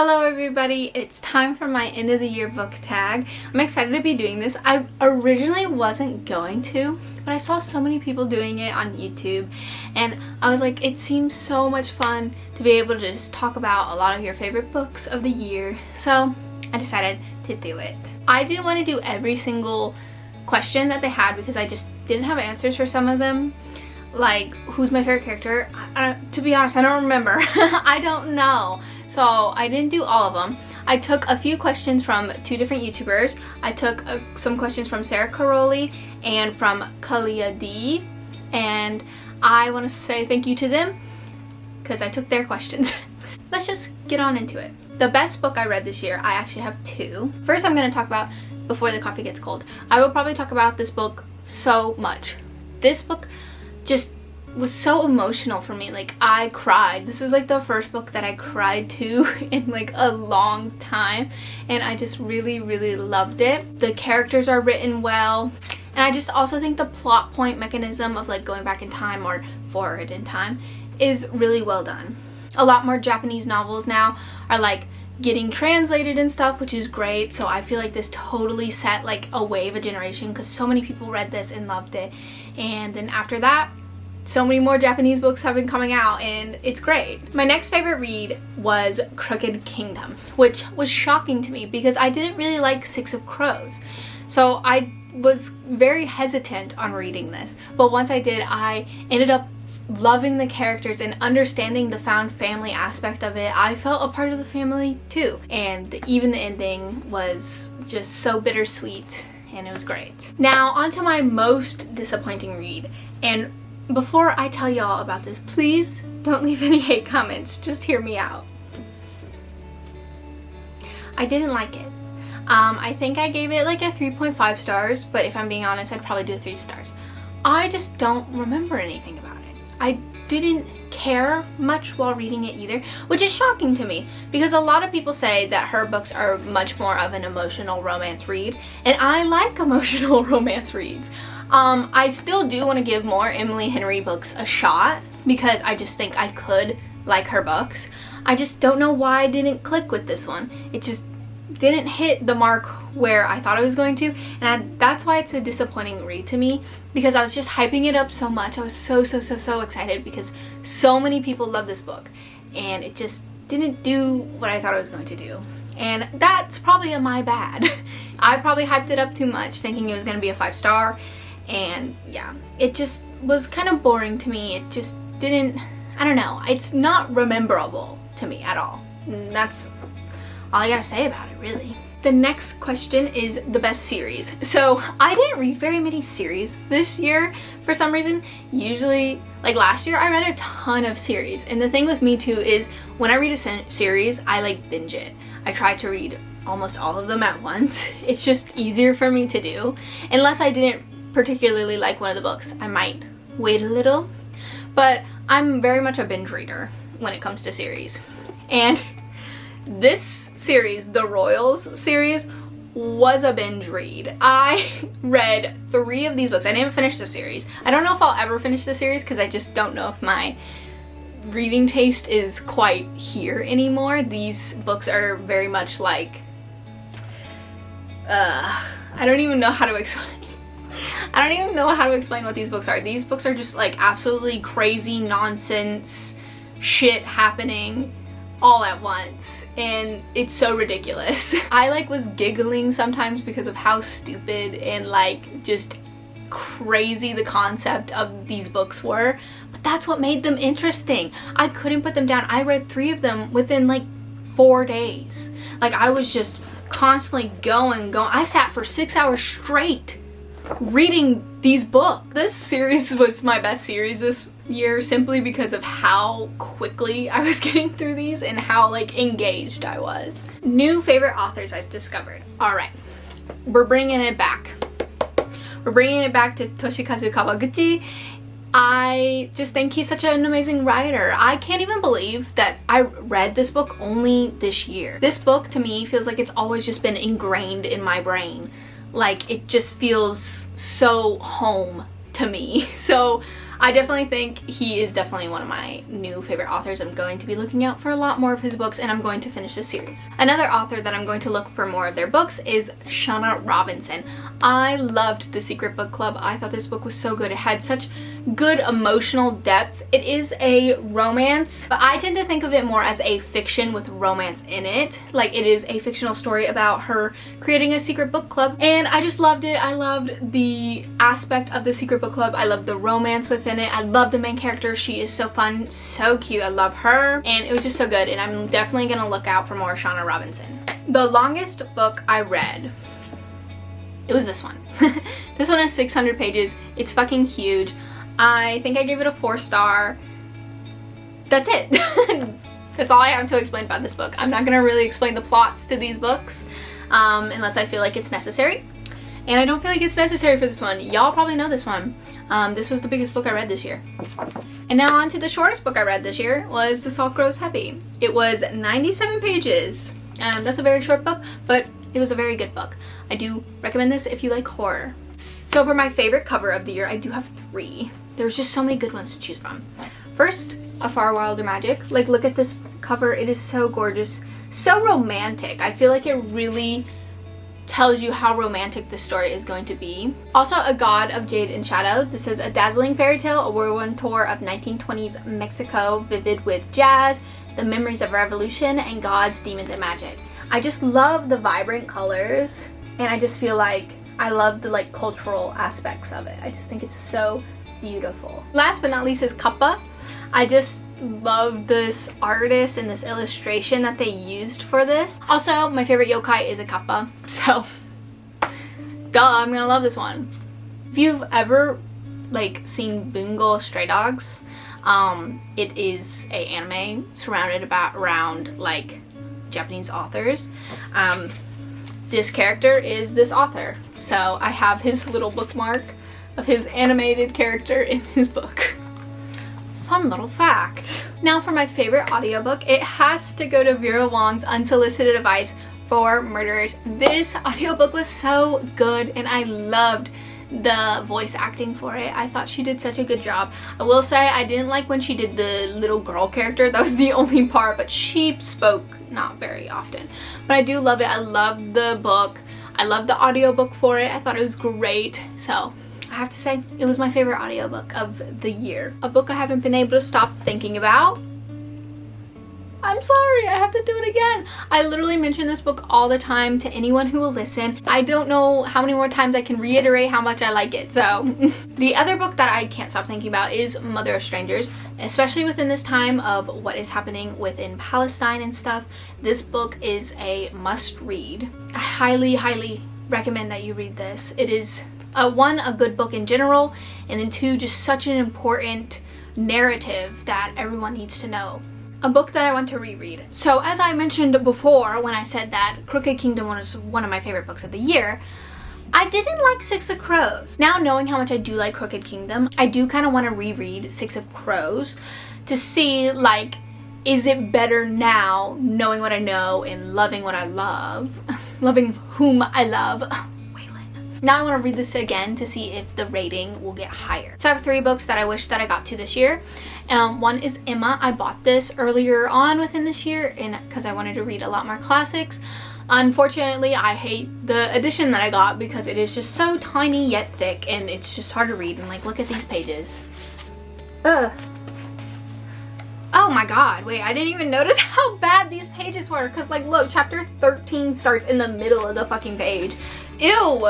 Hello everybody, it's time for my end of the year book tag. I'm excited to be doing this. I originally wasn't going to, but I saw so many people doing it on YouTube and I was like, it seems so much fun to be able to just talk about a lot of your favorite books of the year. So I decided to do it. I didn't want to do every single question that they had because I just didn't have answers for some of them. Like, who's my favorite character? To be honest, I don't remember. I don't know. So I didn't do all of them. I took a few questions from two different YouTubers. I took some questions from Sarah Caroli and from Kalia D. And I want to say thank you to them because I took their questions. Let's just get on into it. The best book I read this year, I actually have two. First, I'm going to talk about Before the Coffee Gets Cold. I will probably talk about this book so much. This book just was so emotional for me. Like, I cried. This was like the first book that I cried to in like a long time, and I just really loved it. The characters are written well, and I just also think the plot point mechanism of like going back in time or forward in time is really well done. A lot more Japanese novels now are like getting translated and stuff, which is great. So I feel like this totally set like a wave, a generation, because so many people read this and loved it. And then after that, so many more Japanese books have been coming out and it's great. My next favorite read was Crooked Kingdom, which was shocking to me because I didn't really like Six of Crows. So I was very hesitant on reading this. But once I did, I ended up loving the characters and understanding the found family aspect of it. I felt a part of the family too. And even the ending was just so bittersweet and it was great. Now onto my most disappointing read. And before I tell y'all about this, please don't leave any hate comments. Just hear me out. I didn't like it. I think I gave it like a 3.5 stars, but if I'm being honest, I'd probably do 3 stars. I just don't remember anything about it. I didn't care much while reading it either, which is shocking to me because a lot of people say that her books are much more of an emotional romance read, and I like emotional romance reads. I still do want to give more Emily Henry books a shot because I just think I could like her books. I just don't know why I didn't click with this one. It just didn't hit the mark where I thought it was going to, and that's why it's a disappointing read to me because I was just hyping it up so much. I was so excited because so many people love this book and it just didn't do what I thought it was going to do. And that's probably my bad. I probably hyped it up too much thinking it was going to be a 5-star, and yeah, it just was kind of boring to me. It just didn't, I don't know, it's not rememberable to me at all. And that's all I gotta say about it, really. The next question is the best series. So I didn't read very many series this year for some reason. Usually, like last year, I read a ton of series. And the thing with me too is when I read a series, I like binge it. I try to read almost all of them at once. It's just easier for me to do. Unless I didn't particularly like one of the books, I might wait a little. But I'm very much a binge reader when it comes to series. And this series, the Royals series, was a binge read. I read 3 of these books. I didn't finish the series. I don't know if I'll ever finish the series because I just don't know if my reading taste is quite here anymore. These books are very much like, I don't even know how to explain. I don't even know how to explain what these books are. These books are just like absolutely crazy nonsense shit happening all at once, and it's so ridiculous. I like was giggling sometimes because of how stupid and like just crazy the concept of these books were, but that's what made them interesting. I couldn't put them down. I read 3 of them within like 4 days. Like, I was just constantly going. I sat for 6 hours straight reading these books. This series was my best series this year simply because of how quickly I was getting through these and how like engaged I was. New favorite authors I discovered. Alright, we're bringing it back. We're bringing it back to Toshikazu Kawaguchi. I just think he's such an amazing writer. I can't even believe that I read this book only this year. This book to me feels like it's always just been ingrained in my brain. Like, it just feels so home to me. So I definitely think he is definitely one of my new favorite authors. I'm going to be looking out for a lot more of his books, and I'm going to finish the series. Another author that I'm going to look for more of their books is Shauna Robinson. I loved The Secret Book Club. I thought this book was so good. It had such good emotional depth. It is a romance, but I tend to think of it more as a fiction with romance in it. Like, it is a fictional story about her creating a secret book club, and I just loved it. I loved the aspect of the secret book club. I loved the romance within it. I love the main character. She is so fun, so cute. I love her, and it was just so good, and I'm definitely gonna look out for more Shauna Robinson. The longest book I read, it was this one. This one is 600 pages. It's fucking huge. I think I gave it a 4-star. That's it. That's all I have to explain about this book. I'm not gonna really explain the plots to these books unless I feel like it's necessary. And I don't feel like it's necessary for this one. Y'all probably know this one. This was the biggest book I read this year. And now on to the shortest book I read this year was The Salt Grows Heavy. It was 97 pages. That's a very short book, but it was a very good book. I do recommend this if you like horror. So for my favorite cover of the year, I do have 3. There's just so many good ones to choose from. First, A Far Wilder Magic. Like, look at this cover. It is so gorgeous, so romantic. I feel like it really tells you how romantic this story is going to be. Also, A God of Jade and Shadow. This is a dazzling fairy tale, a whirlwind tour of 1920s Mexico, vivid with jazz, the memories of revolution, and gods, demons, and magic. I just love the vibrant colors, and I just feel like I love the like cultural aspects of it. I just think it's so beautiful. Last but not least is Kappa. I just love this artist and this illustration that they used for this. Also, my favorite yokai is a kappa, so duh, I'm gonna love this one. If you've ever like seen Bungo Stray Dogs, it is a anime surrounded around like Japanese authors. This character is this author, so I have his little bookmark of his animated character in his book. Fun little fact. Now for my favorite audiobook, it has to go to Vera Wong's Unsolicited Advice for Murderers. This audiobook was so good, and I loved the voice acting for it. I thought she did such a good job. I will say I didn't like when she did the little girl character. That was the only part, but she spoke not very often. But I do love it. I loved the book. I loved the audiobook for it. I thought it was great. So I have to say it was my favorite audiobook of the year. A book I haven't been able to stop thinking about. I'm sorry, I have to do it again. I literally mention this book all the time to anyone who will listen. I don't know how many more times I can reiterate how much I like it. So the other book that I can't stop thinking about is Mother of Strangers, especially within this time of what is happening within Palestine and stuff. This book is a must read. I highly, highly recommend that you read this. It is one, a good book in general, and then 2, just such an important narrative that everyone needs to know. A book that I want to reread. So as I mentioned before when I said that Crooked Kingdom was one of my favorite books of the year, I didn't like Six of Crows. Now knowing how much I do like Crooked Kingdom, I do kind of want to reread Six of Crows to see, like, is it better now knowing what I know and loving what I love, loving whom I love. Now I want to read this again to see if the rating will get higher. So I have 3 books that I wish that I got to this year. One is Emma. I bought this earlier on within this year because I wanted to read a lot more classics. Unfortunately, I hate the edition that I got because it is just so tiny yet thick, and it's just hard to read. And like, look at these pages. Ugh. Oh my god, wait, I didn't even notice how bad these pages were, because like, look, chapter 13 starts in the middle of the fucking page. Ew!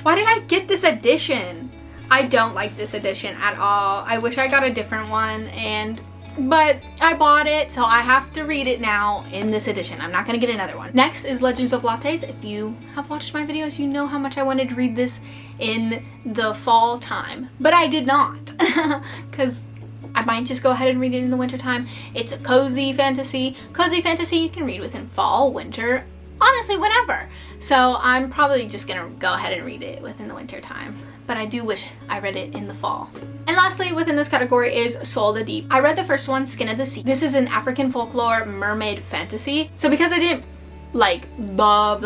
Why did I get this edition? I don't like this edition at all. I wish I got a different one, but I bought it, so I have to read it now in this edition. I'm not gonna get another one. Next is Legends of Lattes. If you have watched my videos, you know how much I wanted to read this in the fall time, but I did not, because I might just go ahead and read it in the winter time. It's a cozy fantasy. Cozy fantasy you can read within fall, winter, honestly, whenever. So I'm probably just gonna go ahead and read it within the winter time. But I do wish I read it in the fall. And lastly, within this category is Soul of the Deep. I read the first one, Skin of the Sea. This is an African folklore mermaid fantasy. So because I didn't like love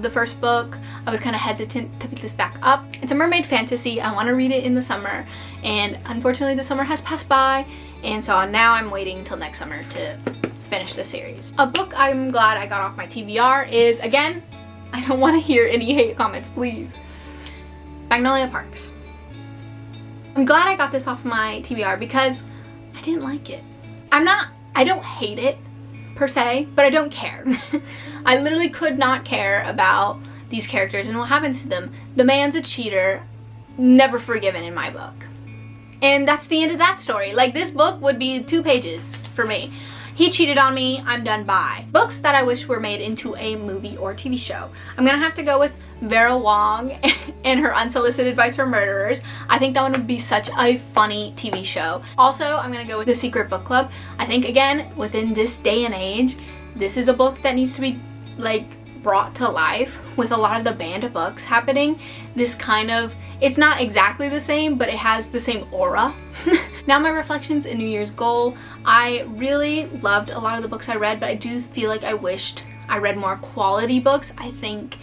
the first book, I was kind of hesitant to pick this back up. It's a mermaid fantasy. I want to read it in the summer, and unfortunately the summer has passed by, and so now I'm waiting till next summer to finish the series. A book I'm glad I got off my TBR is, again, I don't want to hear any hate comments, please, Magnolia Parks. I'm glad I got this off my TBR because I didn't like it. I don't hate it per se, but I don't care. I literally could not care about these characters and what happens to them. The man's a cheater, never forgiven in my book. And that's the end of that story. Like, this book would be 2 pages for me. He cheated on me, I'm done, bye. Books that I wish were made into a movie or TV show. I'm gonna have to go with Vera Wong and Her Unsolicited Advice for Murderers. I think that one would be such a funny TV show. Also, I'm gonna go with The Secret Book Club. I think, again, within this day and age, this is a book that needs to be, like, brought to life with a lot of the banned books happening. This kind of, it's not exactly the same, but it has the same aura. Now my reflections and New Year's goal. I really loved a lot of the books I read, but I do feel like I wished I read more quality books. I think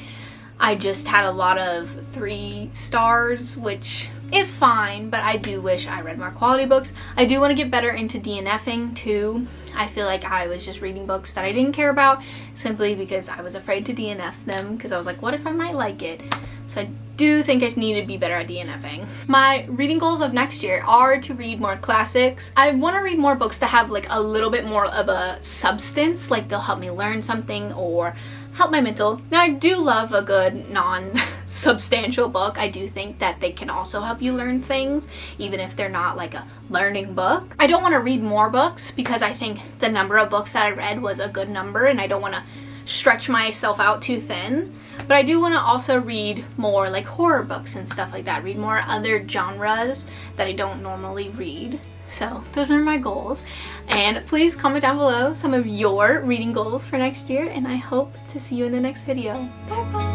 I just had a lot of 3 stars, which is fine, but I do wish I read more quality books. I do want to get better into DNFing too. I feel like I was just reading books that I didn't care about simply because I was afraid to DNF them, because I was like, what if I might like it? So I do think I need to be better at DNFing. My reading goals of next year are to read more classics. I want to read more books that have like a little bit more of a substance, like they'll help me learn something or help my mental. Now, I do love a good non-substantial book. I do think that they can also help you learn things, even if they're not like a learning book. I don't want to read more books because I think the number of books that I read was a good number, and I don't want to stretch myself out too thin. But I do want to also read more like horror books and stuff like that. Read more other genres that I don't normally read. So those are my goals, and please comment down below some of your reading goals for next year, and I hope to see you in the next video. Bye bye!